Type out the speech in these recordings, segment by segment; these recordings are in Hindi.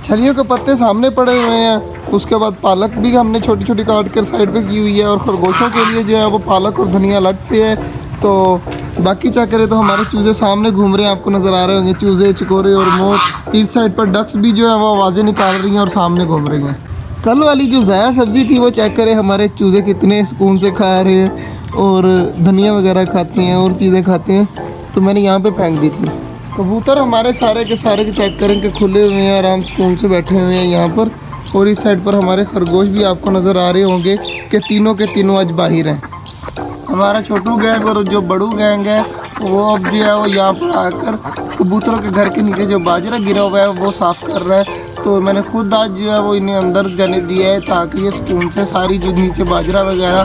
छलियों के पत्ते सामने पड़े हुए हैं। उसके बाद पालक भी हमने छोटी छोटी काट कर साइड पे की हुई है, और खरगोशों के लिए जो है वो पालक और धनिया अलग से है। तो बाकी क्या करें, तो हमारे चूज़े सामने घूम रहे हैं, आपको नज़र आ रहे होंगे चूज़े, चिकोरे और मोर। इस साइड पर डक्स भी जो है वो आवाज़ें निकाल रही हैं और सामने घूम रही हैं। कल वाली जो ज़ाया सब्ज़ी थी वो चेक करें, हमारे चूज़े कितने सुकून से खा रहे हैं, और धनिया वगैरह खाते हैं और चीज़ें खाते हैं। तो मैंने यहाँ पे फेंक दी थी। कबूतर हमारे सारे के चेक करें कि खुले हुए हैं, आराम सुकून से बैठे हुए हैं यहाँ पर। और इस साइड पर हमारे खरगोश भी आपको नज़र आ रहे होंगे कि तीनों के तीनों आज बाहर हैं। हमारा छोटू गैंग और जो बड़ू गैंग है वो अब जो है वो यहाँ पर आकर कबूतरों के घर के नीचे जो बाजरा गिरा हुआ है वो साफ़ कर रहा है। तो मैंने खुद आज जो है वो इन्हें अंदर जाने दिया है, ताकि ये सुकून से सारी जो नीचे बाजरा वगैरह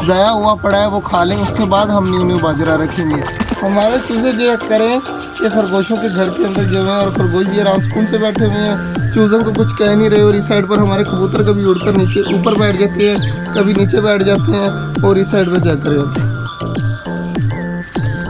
ज़ाया हुआ पड़ा है वो खा लें। उसके बाद हम न्यू न्यू बाजरा रखेंगे। हमारे चूज़े जो करें कि खरगोशों के घर के अंदर जो है, और खरगोश भी आराम सुकून से बैठे हुए हैं, चूज़ों को कुछ कह नहीं रहे। और इस साइड पर हमारे कबूतर कभी उड़कर नीचे ऊपर बैठ जाते हैं, कभी नीचे बैठ जाते हैं, और इस साइड पर चेक करें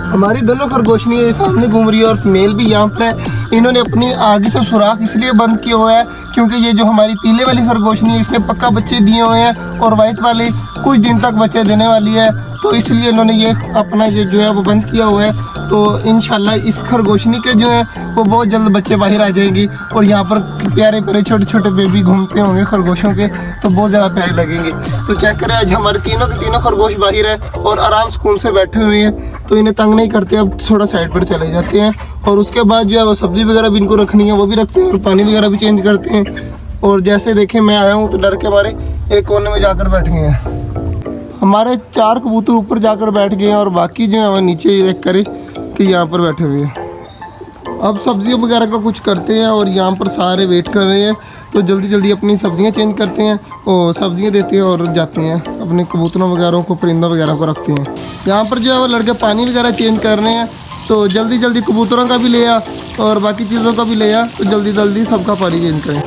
हमारी दोनों खरगोशनी है सामने घूम रही है, और फीमेल भी यहाँ पर है। इन्होंने अपनी आगे से सुराख इसलिए बंद किया हुआ है क्योंकि ये जो हमारी पीले वाली खरगोशनी है इसने पक्का बच्चे दिए हुए हैं, और वाइट वाली कुछ दिन तक बच्चे देने वाली है। तो इसलिए इन्होंने ये अपना ये जो है वो बंद किया हुआ है। तो इंशाल्लाह इस खरगोशनी के जो है वो बहुत जल्द बच्चे बाहर आ जाएंगी, और यहाँ पर प्यारे प्यारे छोटे छोटे बेबी घूमते होंगे खरगोशों के, तो बहुत ज़्यादा प्यारे लगेंगे। तो चेक करें आज हमारे तीनों के तीनों खरगोश बाहर है और आराम सुकून से बैठे हुए हैं। तो इन्हें तंग नहीं करते, अब थोड़ा साइड पर चले जाते हैं। और उसके बाद जो है वो सब्ज़ी वगैरह भी इनको रखनी है वो भी रखते हैं, और पानी वगैरह भी चेंज करते हैं। और जैसे देखें मैं आया हूँ तो डर के हमारे एक कोने में जाकर बैठ गए हैं। हमारे 4 कबूतर ऊपर जाकर बैठ गए हैं, और बाकी जो है वो नीचे देख करें कि यहाँ पर बैठे हुए हैं। अब सब्जियों वगैरह का कुछ करते हैं, और यहाँ पर सारे वेट कर रहे हैं। तो जल्दी जल्दी अपनी सब्जियाँ चेंज करते हैं और सब्जियाँ देते हैं, और जाते हैं अपने कबूतरों वगैरह को, परिंदों वगैरह को रखते हैं। यहाँ पर जो है वो लड़के पानी वगैरह चेंज कर रहे हैं। तो जल्दी जल्दी कबूतरों का भी ले आ और बाकी चीज़ों का भी ले आ, तो जल्दी जल्दी सबका पानी चेंज करें।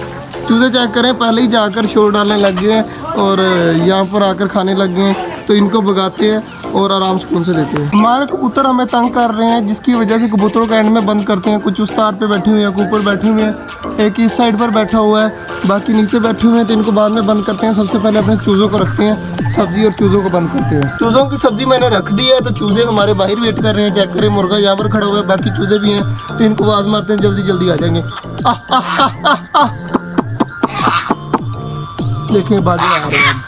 चूज़े चेक करें पहले ही जाकर शोर डालने लग गए हैं, और यहाँ पर आकर खाने लग गए हैं। तो इनको भगाते हैं और आराम सुकून से देते हैं। हमारे कबूतर हमें तंग कर रहे हैं, जिसकी वजह से कबूतरों का एंड में बंद करते हैं। कुछ उस तार पे बैठे हुए हैं, ऊपर बैठे हुए हैं, एक इस साइड पर बैठा हुआ है, बाकी नीचे बैठे हुए हैं। तो इनको बाद में बंद करते हैं। सबसे पहले अपने चूज़ों को रखते हैं सब्जी, और चूज़ों को बंद करते हैं। चूज़ों की सब्जी मैंने रख दी है, तो चूज़े हमारे बाहर वेट कर रहे हैं। चेक करें मुर्गा यहाँ पर खड़ा हुआ है, बाकी चूज़े भी हैं। तो इनको आवाज़ मारते हैं, जल्दी जल्दी आ जाएंगे। देखिए बाजू आ रहे हैं।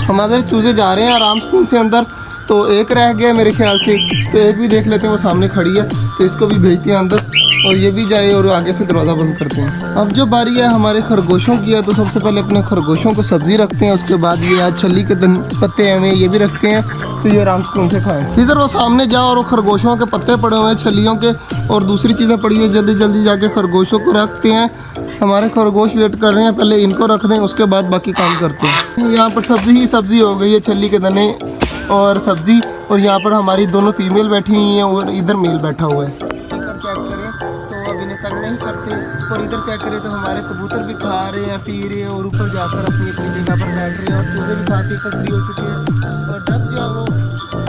हमारे चूज़े जा रहे हैं आराम सुकून से अंदर। तो एक रह गया मेरे ख्याल से, तो एक भी देख लेते हैं, वो सामने खड़ी है, तो इसको भी भेजते हैं अंदर, और ये भी जाए, और आगे से दरवाज़ा बंद करते हैं। अब जो बारी है हमारे खरगोशों की है, तो सबसे पहले अपने खरगोशों को सब्ज़ी रखते हैं। उसके बाद ये आज छली के पत्ते हैं ये भी रखते हैं, तो ये आराम सुकून से खाएं। फिर वो सामने जाओ, और वो खरगोशों के पत्ते पड़े हुए हैं छलियों के, और दूसरी चीज़ें पड़ी है, जल्दी जल्दी जाके खरगोशों को रखते हैं। हमारे खरगोश वेट कर रहे हैं, पहले इनको रख दें, उसके बाद बाकी काम करते हैं। यहाँ पर सब्ज़ी ही सब्ज़ी हो गई है, छली के दाने और सब्ज़ी। और यहाँ पर हमारी दोनों फीमेल बैठी हुई हैं, और इधर मेल बैठा हुआ है। इधर चेक करें तो अब इन्हें तंग नहीं करते, और इधर चेक करें तो हमारे कबूतर भी खा रहे हैं, पी रहे हैं, और ऊपर जाकर अपनी अपनी जगह पर बैठ रहे हैं। और चूज़े भी खा पी कर फ्री हो चुके हैं, और डक जो है वो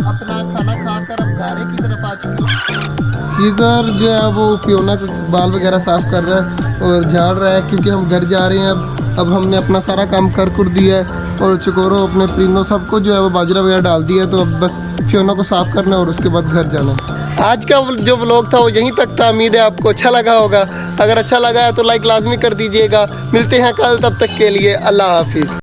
अपना खाना खाकर अब गारे की तरफ आ चुके हैं। इधर जो है वो फियोना का बाल वगैरह साफ़ कर रहा है और झाड़ रहा है, क्योंकि हम घर जा रहे हैं। अब हमने अपना सारा काम कर दिया है, और चकोरों अपने परिंदों सबको जो है वो बाजरा वगैरह डाल दिया है। तो अब बस फियोना को साफ़ करना है, और उसके बाद घर जाना है। आज का जो व्लॉग था वो यहीं तक था। उम्मीद है आपको अच्छा लगा होगा। अगर अच्छा लगा है तो लाइक लाजमी कर दीजिएगा। मिलते हैं कल, तब तक के लिए अल्लाह हाफिज़।